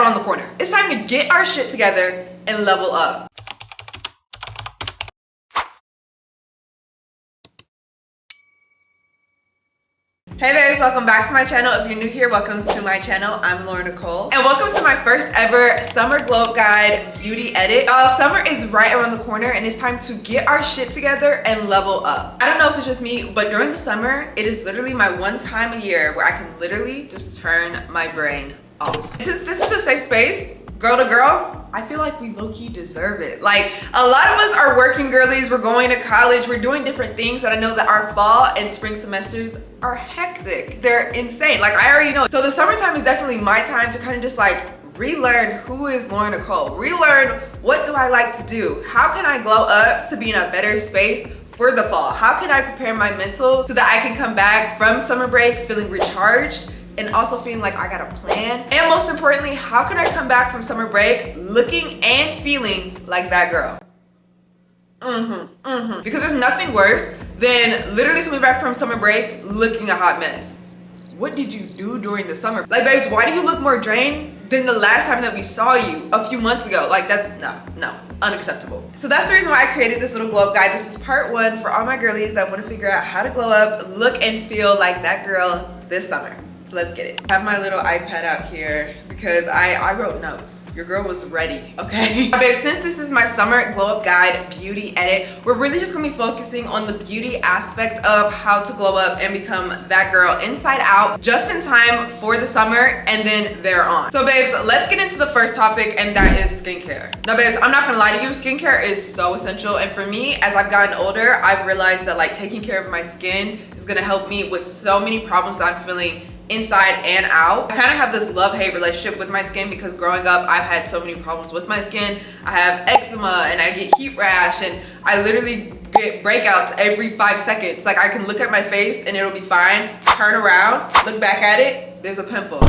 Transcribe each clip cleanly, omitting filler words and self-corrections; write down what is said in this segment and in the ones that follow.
around the corner. It's time to get our shit together and level up. Hey babes, welcome back to my channel. If you're new here, welcome to my channel. I'm thelaurynicole. And welcome to my first ever summer glow up guide beauty edit. Summer is right around the corner and it's time to get our shit together and level up. I don't know if it's just me, but during the summer, it is literally my one time a year where I can literally just turn my brain off. Since this is a safe space, girl to girl, I feel like we low-key deserve it. Like, a lot of us are working girlies, we're going to college, we're doing different things, and I know that our fall and spring semesters are hectic. They're insane, like I already know. So the summertime is definitely my time to kind of just like relearn who is Nicole, relearn what do I like to do, how can I glow up to be in a better space for the fall, how can I prepare my mental so that I can come back from summer break feeling recharged and also feeling like I got a plan. And most importantly, how can I come back from summer break looking and feeling like that girl? Because there's nothing worse than literally coming back from summer break looking a hot mess. What did you do during the summer? Like, babes, why do you look more drained than the last time that we saw you a few months ago? Like, that's no, unacceptable. So that's the reason why I created this little glow up guide. This is part one for all my girlies that want to figure out how to glow up, look and feel like that girl this summer. So let's get it. I have my little iPad out here because I wrote notes. Your girl was ready, okay? Babe, since this is my summer glow up guide beauty edit, we're really just gonna be focusing on the beauty aspect of how to glow up and become that girl inside out, just in time for the summer and then thereon. So babes, let's get into the first topic, and that is skincare. Now babes, I'm not gonna lie to you, skincare is so essential. And for me, as I've gotten older, I've realized that like taking care of my skin is gonna help me with so many problems that I'm feeling inside and out. I kind of have this love-hate relationship with my skin because growing up I've had so many problems with my skin. I have eczema and I get heat rash and I literally get breakouts every 5 seconds. Like I can look at my face and it'll be fine, turn around, look back at it, there's a pimple.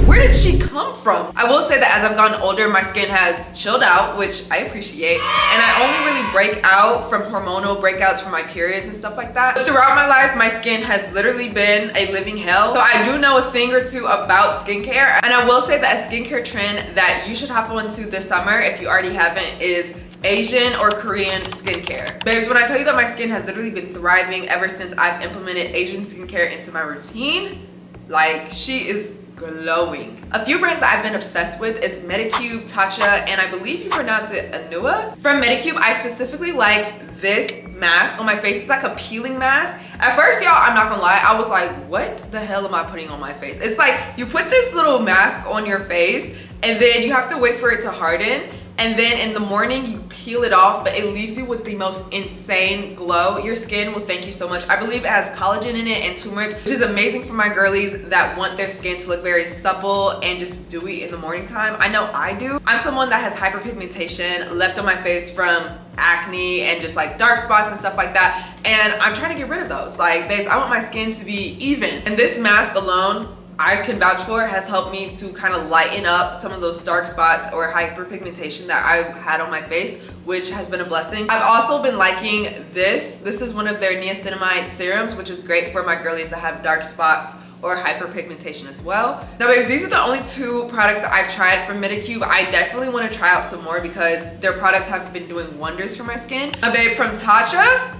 Where did she come from? I will say that as I've gotten older, my skin has chilled out, which I appreciate. And I only really break out from hormonal breakouts from my periods and stuff like that. But throughout my life, my skin has literally been a living hell. So I do know a thing or two about skincare. And I will say that a skincare trend that you should hop onto this summer, if you already haven't, is Asian or Korean skincare. Babes, when I tell you that my skin has literally been thriving ever since I've implemented Asian skincare into my routine, like she is glowing. A few brands that I've been obsessed with is Medicube, Tatcha, and I believe you pronounce it Anua. From Medicube, I specifically like this mask on my face. It's like a peeling mask. At first, y'all, I'm not gonna lie, I was like, what the hell am I putting on my face? It's like you put this little mask on your face and then you have to wait for it to harden. And then in the morning you peel it off, but it leaves you with the most insane glow. Your skin will thank you so much. I believe it has collagen in it and turmeric, which is amazing for my girlies that want their skin to look very supple and just dewy in the morning time. I know I do. I'm someone that has hyperpigmentation left on my face from acne and just like dark spots and stuff like that. And I'm trying to get rid of those. Like, babes, I want my skin to be even. And this mask alone, I can vouch for, has helped me to kind of lighten up some of those dark spots or hyperpigmentation that I've had on my face, which has been a blessing. I've also been liking this. This is one of their niacinamide serums, which is great for my girlies that have dark spots or hyperpigmentation as well. Now babes, these are the only two products that I've tried from Medicube. I definitely want to try out some more because their products have been doing wonders for my skin. Now babe, from Tatcha,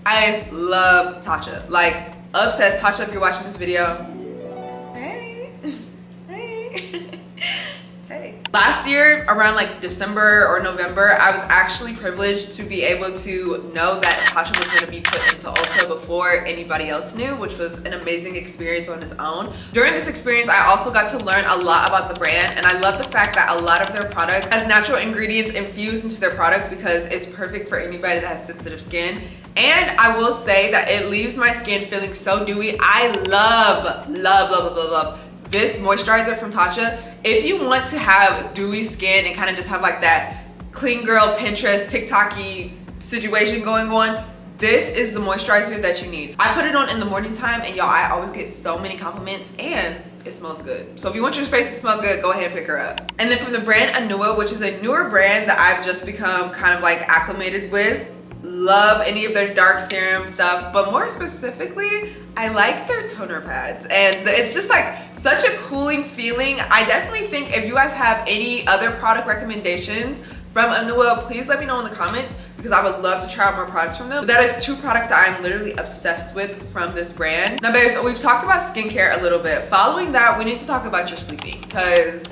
I love Tatcha. Like, obsessed. Tatcha, if you're watching this video, hey. Hey. Last year, around like December or November, I was actually privileged to be able to know that Tatcha was gonna be put into Ulta before anybody else knew, which was an amazing experience on its own. During this experience, I also got to learn a lot about the brand, and I love the fact that a lot of their products has natural ingredients infused into their products because it's perfect for anybody that has sensitive skin. And I will say that it leaves my skin feeling so dewy. I love this moisturizer from Tatcha. If you want to have dewy skin and kind of just have like that clean girl Pinterest TikTok-y situation going on, this is the moisturizer that you need. I put it on in the morning time and y'all, I always get so many compliments and it smells good. So if you want your face to smell good, go ahead and pick her up. And then from the brand Anua, which is a newer brand that I've just become kind of like acclimated with, love any of their dark serum stuff, but more specifically, I like their toner pads, and it's just like such a cooling feeling. I definitely think if you guys have any other product recommendations from Underwear, please let me know in the comments, because I would love to try out more products from them. But that is 2 products that I'm literally obsessed with from this brand. Now babes, we've talked about skincare a little bit. Following that, we need to talk about your sleeping, because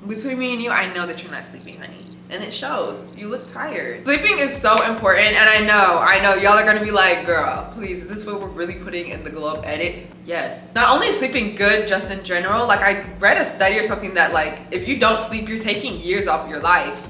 between me and you, I know that you're not sleeping, honey. And it shows. You look tired. Sleeping is so important, and I know y'all are gonna be like, girl, please, is this what we're really putting in the glow up edit? Yes. Not only is sleeping good just in general, like I read a study or something that like, if you don't sleep, you're taking years off of your life.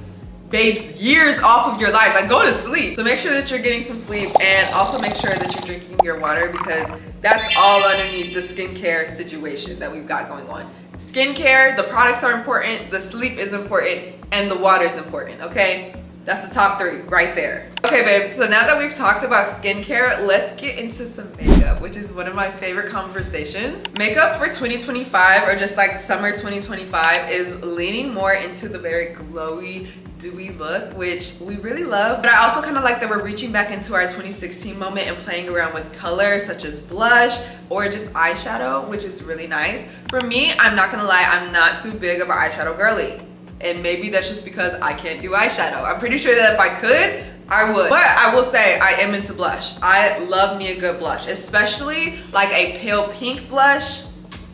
Babes, years off of your life. Like, go to sleep. So make sure that you're getting some sleep, and also make sure that you're drinking your water, because that's all underneath the skincare situation that we've got going on. Skincare, the products are important, the sleep is important, and the water is important, okay? That's the top 3 right there. Okay, babes, so now that we've talked about skincare, let's get into some makeup, which is one of my favorite conversations. Makeup for 2025, or just like summer 2025, is leaning more into the very glowy, dewy look, which we really love. But I also kind of like that we're reaching back into our 2016 moment and playing around with colors such as blush or just eyeshadow, which is really nice. For me, I'm not gonna lie, I'm not too big of an eyeshadow girly. And maybe that's just because I can't do eyeshadow. I'm pretty sure that if I could, I would. But I will say I am into blush. I love me a good blush, especially like a pale pink blush,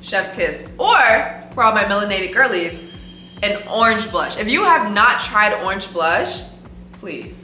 chef's kiss. Or for all my melanated girlies, an orange blush. If you have not tried orange blush, please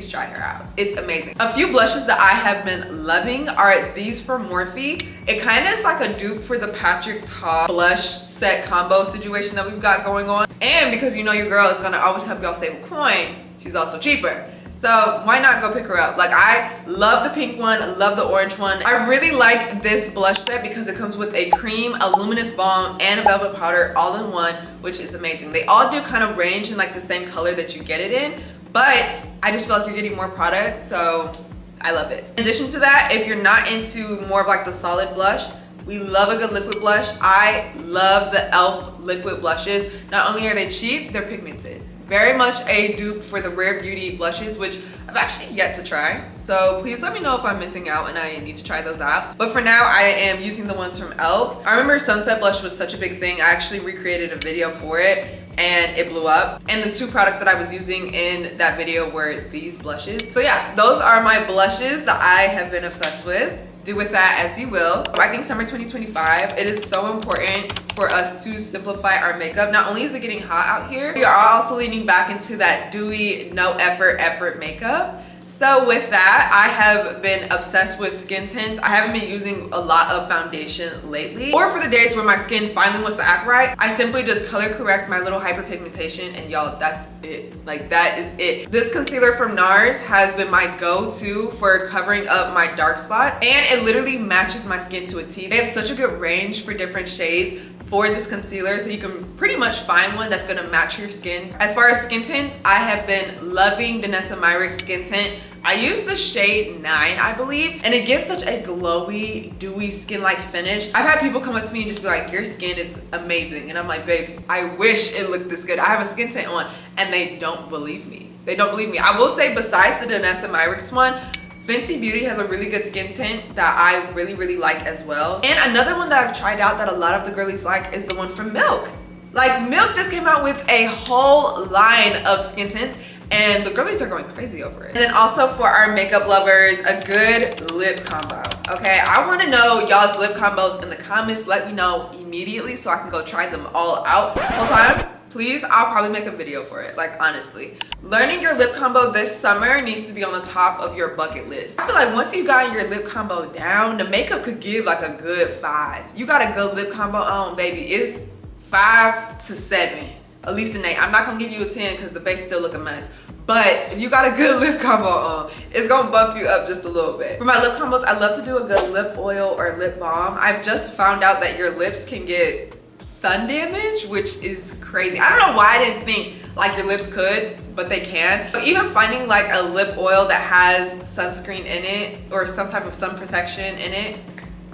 try her out. It's amazing. A few blushes that I have been loving are these from Morphe. It kind of is like a dupe for the Patrick Ta blush set combo situation that we've got going on. And because you know your girl is gonna always help y'all save a coin, she's also cheaper. So why not go pick her up? Like, I love the pink one, I love the orange one. I really like this blush set because it comes with a cream, a luminous balm, and a velvet powder all in one, which is amazing. They all do kind of range in like the same color that you get it in, but I just feel like you're getting more product, so I love it. In addition to that, if you're not into more of like the solid blush, we love a good liquid blush. I love the e.l.f. liquid blushes. Not only are they cheap, they're pigmented. Very much a dupe for the Rare Beauty blushes, which I've actually yet to try. So please let me know if I'm missing out and I need to try those out. But for now, I am using the ones from e.l.f. I remember Sunset Blush was such a big thing. I actually recreated a video for it and it blew up. And the 2 products that I was using in that video were these blushes. So yeah, those are my blushes that I have been obsessed with. Do with that as you will. I think summer 2025, it is so important for us to simplify our makeup. Not only is it getting hot out here, we are also leaning back into that dewy, no effort makeup. So with that, I have been obsessed with skin tints. I haven't been using a lot of foundation lately. Or for the days where my skin finally wants to act right, I simply just color correct my little hyperpigmentation, and y'all, that's it. Like, that is it. This concealer from NARS has been my go-to for covering up my dark spots, and it literally matches my skin to a T. They have such a good range for different shades for this concealer, so you can pretty much find one that's gonna match your skin. As far as skin tints, I have been loving Danessa Myricks skin tint. I use the shade 9, I believe, and it gives such a glowy, dewy skin-like finish. I've had people come up to me and just be like, your skin is amazing. And I'm like, babes, I wish it looked this good. I have a skin tint on, and they don't believe me. They don't believe me. I will say, besides the Danessa Myricks one, Fenty Beauty has a really good skin tint that I really like as well. And another one that I've tried out that a lot of the girlies like is the one from Milk. Like, Milk just came out with a whole line of skin tints, and the girlies are going crazy over it. And then also for our makeup lovers, a good lip combo. Okay, I want to know y'all's lip combos in the comments. Let me know immediately so I can go try them all out. Hold on. Please, I'll probably make a video for it, like, honestly. Learning your lip combo this summer needs to be on the top of your bucket list. I feel like once you got your lip combo down, the makeup could give like a good 5. You got a good lip combo on, baby. It's 5 to 7, at least an 8. I'm not gonna give you a 10 because the face still look a mess. But if you got a good lip combo on, it's gonna bump you up just a little bit. For my lip combos, I love to do a good lip oil or lip balm. I've just found out that your lips can get sun damage, which is crazy. I don't know why I didn't think like your lips could, but they can. So even finding like a lip oil that has sunscreen in it or some type of sun protection in it,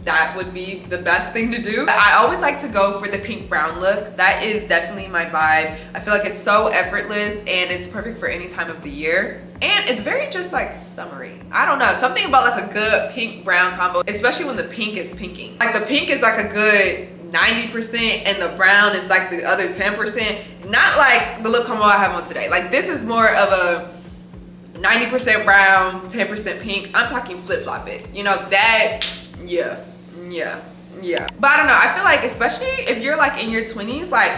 that would be the best thing to do. I always like to go for the pink brown look. That is definitely my vibe. I feel like it's so effortless and it's perfect for any time of the year. And it's very just like summery. I don't know, something about like a good pink brown combo, especially when the pink is pinking. Like the pink is like a good 90% and the brown is like the other 10%. Not like the lip combo I have on today. Like this is more of a 90% brown, 10% pink. I'm talking flip-flop it. You know, that, yeah. But I don't know, I feel like especially if you're like in your 20s, like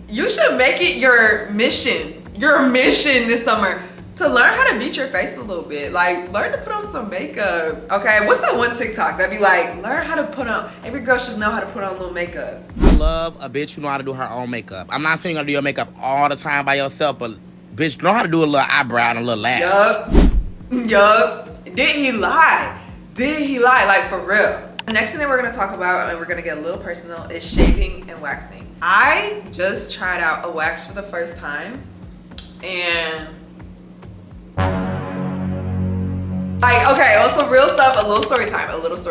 you should make it your mission this summer to learn how to beat your face a little bit. Like learn to put on some makeup. Okay, what's that one TikTok that be like, learn how to put on, every girl should know how to put on a little makeup. I love a bitch who know how to do her own makeup. I'm not saying you're gonna do your makeup all the time by yourself, but bitch, know how to do a little eyebrow and a little lash. Yup. Did he lie? Like for real. The next thing that we're gonna talk about, and we're gonna get a little personal, is shaving and waxing. I just tried out a wax for the first time, and like, okay, on some real stuff, a little story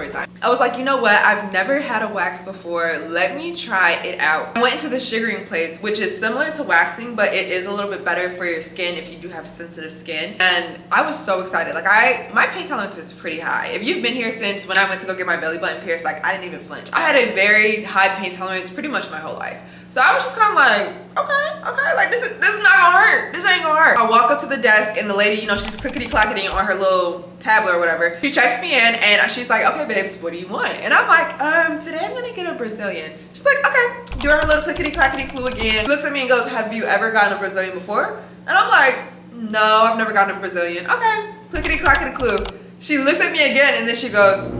time. I was like, you know what? I've never had a wax before. Let me try it out. I went into the sugaring place, which is similar to waxing, but it is a little bit better for your skin if you do have sensitive skin. And I was so excited. Like my pain tolerance is pretty high. If you've been here since when I went to go get my belly button pierced, like I didn't even flinch. I had a very high pain tolerance pretty much my whole life. So I was just kind of like, okay, like this is not gonna hurt. This ain't gonna hurt. I walk up to the desk and the lady, you know, she's clickety-clackety on her little tablet or whatever. She checks me in and she's like, okay, babes, what do you want? And I'm like, today I'm gonna get a Brazilian. She's like, okay. Do her little clickety-clackety clue again. She looks at me and goes, have you ever gotten a Brazilian before? And I'm like, no, I've never gotten a Brazilian. Okay, clickety-clackety clue. She looks at me again and then she goes,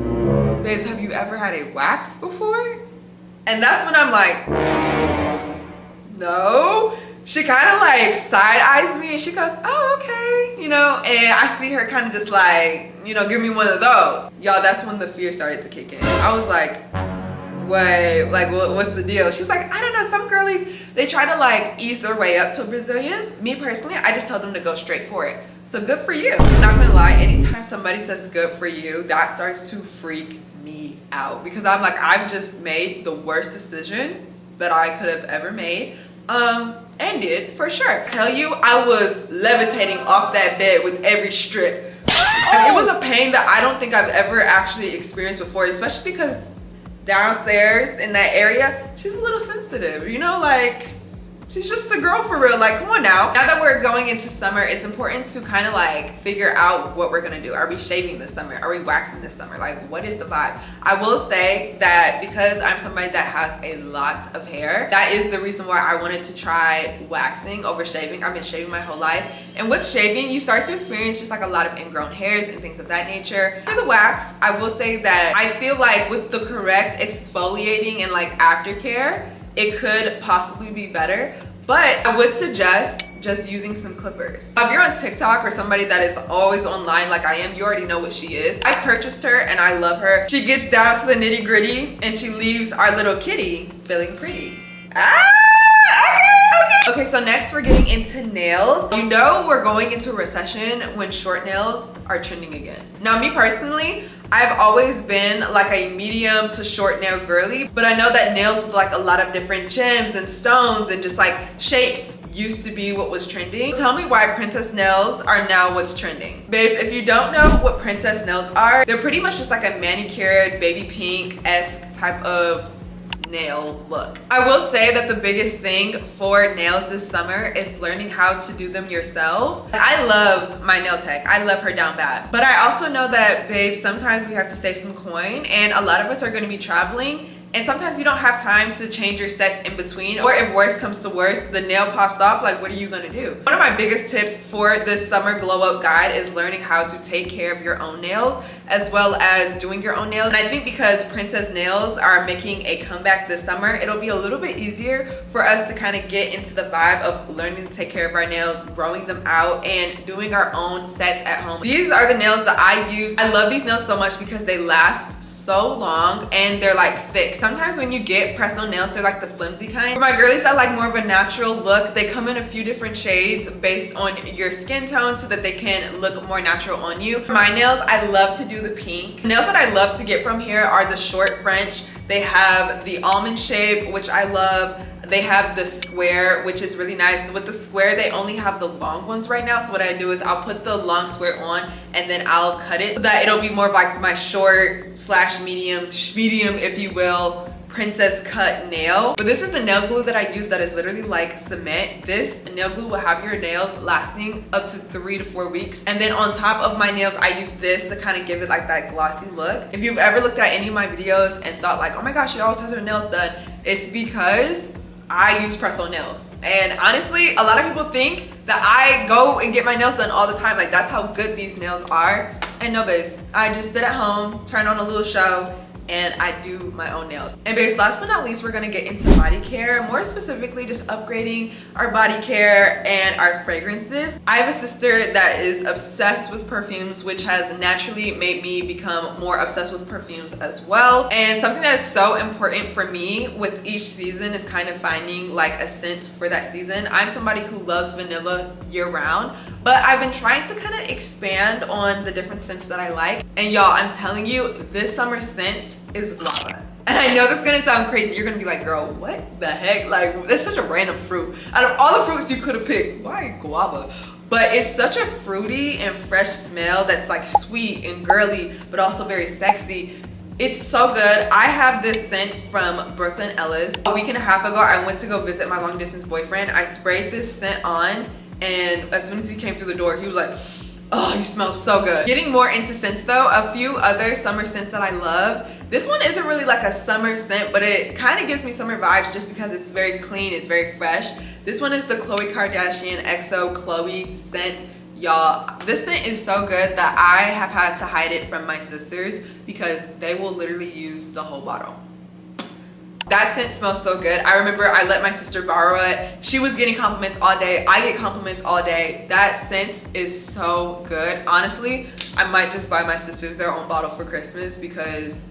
babes, have you ever had a wax before? And that's when I'm like, no. She kind of like side eyes me and she goes, oh, okay, you know, and I see her kind of just like, you know, give me one of those. Y'all, that's when the fear started to kick in. I was like, wait, like what's the deal? She's like, I don't know, some girlies, they try to like ease their way up to a Brazilian. Me personally, I just tell them to go straight for it. So good for you. I'm not gonna lie, anytime somebody says good for you, that starts to freak me out because I'm like, I've just made the worst decision that I could have ever made. And did for sure. I tell you, I was levitating off that bed with every strip. And it was a pain that I don't think I've ever actually experienced before, especially because downstairs in that area, she's a little sensitive, you know, like she's just a girl for real. Like, come on now. Now that we're going into summer, it's important to kind of like figure out what we're gonna do. Are we shaving this summer? Are we waxing this summer? Like, what is the vibe? I will say that because I'm somebody that has a lot of hair, that is the reason why I wanted to try waxing over shaving. I've been shaving my whole life. And with shaving, you start to experience just like a lot of ingrown hairs and things of that nature. For the wax, I will say that I feel like with the correct exfoliating and like aftercare, it could possibly be better, but I would suggest just using some clippers. If you're on TikTok or somebody that is always online like I am, you already know what she is. I purchased her and I love her. She gets down to the nitty gritty and she leaves our little kitty feeling pretty. Okay, so next we're getting into nails. You know we're going into a recession when short nails are trending again. Now me personally, I've always been like a medium to short nail girly, but I know that nails with like a lot of different gems and stones and just like shapes used to be what was trending. Tell me why princess nails are now what's trending. Babes, if you don't know what princess nails are, they're pretty much just like a manicured baby pink-esque type of nail look. I will say that the biggest thing for nails this summer is learning how to do them yourself. I love my nail tech. I love her down bad. But I also know that, babe, sometimes we have to save some coin and a lot of us are going to be traveling and sometimes you don't have time to change your sets in between, or if worse comes to worse, the nail pops off, like what are you gonna do? One of my biggest tips for this summer glow up guide is learning how to take care of your own nails as well as doing your own nails. And I think because princess nails are making a comeback this summer, it'll be a little bit easier for us to kind of get into the vibe of learning to take care of our nails, growing them out, and doing our own sets at home. These are the nails that I use. I love these nails so much because they last so long and they're like thick. Sometimes when you get press-on nails, they're like the flimsy kind. For my girlies that like more of a natural look, they come in a few different shades based on your skin tone so that they can look more natural on you. For my nails, I love to do do the pink. Nails that I love to get from here are the short French. They have the almond shape, which I love. They have the square, which is really nice. With the square, they only have the long ones right now. So what I do is I'll put the long square on and then I'll cut it so that it'll be more of like my short slash medium, if you will, princess cut nail. But this is the nail glue that I use that is literally like cement. This nail glue will have your nails lasting up to 3 to 4 weeks. And then on top of my nails, I use this to kind of give it like that glossy look. If you've ever looked at any of my videos and thought like, oh my gosh, she always has her nails done, it's because I use press-on nails. And honestly, a lot of people think that I go and get my nails done all the time. Like, that's how good these nails are. And no, babes, I just sit at home, turn on a little show, and I do my own nails. And babes, last but not least, we're gonna get into body care, more specifically just upgrading our body care and our fragrances. I have a sister that is obsessed with perfumes, which has naturally made me become more obsessed with perfumes as well. And something that is so important for me with each season is kind of finding like a scent for that season. I'm somebody who loves vanilla year round, but I've been trying to kind of expand on the different scents that I like. And y'all, I'm telling you, this summer scent is guava. And I know this is gonna sound crazy. You're gonna be like, girl, what the heck? Like, that's such a random fruit. Out of all the fruits you could have picked, why guava? But it's such a fruity and fresh smell that's like sweet and girly, but also very sexy. It's so good. I have this scent from Brooklyn Ellis. A week and a half ago, I went to go visit my long distance boyfriend. I sprayed this scent on, and as soon as he came through the door, he was like, oh, you smell so good. Getting more into scents though, a few other summer scents that I love. This one isn't really like a summer scent, but it kind of gives me summer vibes just because it's very clean, it's very fresh. This one is the Khloe Kardashian XO Chloe scent. Y'all, this scent is so good that I have had to hide it from my sisters because they will literally use the whole bottle. That scent smells so good. I remember I let my sister borrow it. She was getting compliments all day. I get compliments all day. That scent is so good. Honestly, I might just buy my sisters their own bottle for Christmas because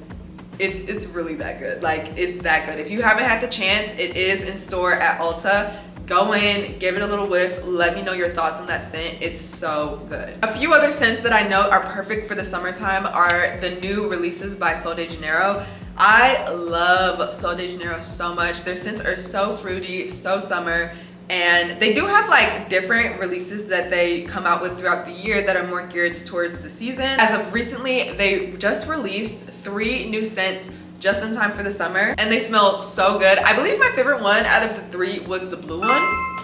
it's really that good. Like, it's that good. If you haven't had the chance, it is in store at Ulta. Go in, give it a little whiff, let me know your thoughts on that scent. It's so good. A few other scents that I know are perfect for the summertime are the new releases by Sol de Janeiro. I love Sol de Janeiro so much. Their scents are so fruity, so summer, and they do have like different releases that they come out with throughout the year that are more geared towards the season. As of recently, they just released 3 new scents just in time for the summer, and they smell so good. I believe my favorite one out of the 3 was the blue one.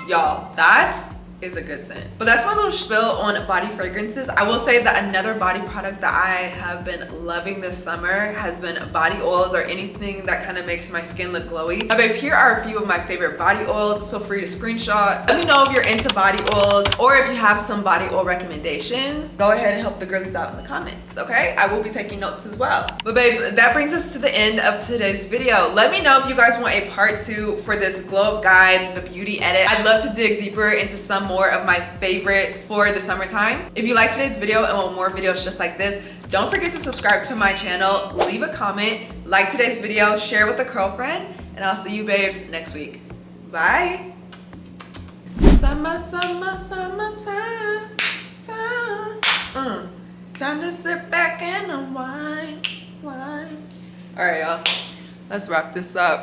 Y'all, that is a good scent. But that's my little spiel on body fragrances. I will say that another body product that I have been loving this summer has been body oils or anything that kind of makes my skin look glowy. Now babes, here are a few of my favorite body oils. Feel free to screenshot. Let me know if you're into body oils or if you have some body oil recommendations. Go ahead and help the girlies out in the comments, okay? I will be taking notes as well. But babes, that brings us to the end of today's video. Let me know if you guys want a part 2 for this glow up guide, the beauty edit. I'd love to dig deeper into some more of my favorites for the summertime. If you liked today's video and want more videos just like this, don't forget to subscribe to my channel, leave a comment, like today's video, share with a girlfriend, and I'll see you babes next week. Bye. Summer, summer, summertime, time to sit back and unwind, wine. All right, y'all, let's wrap this up.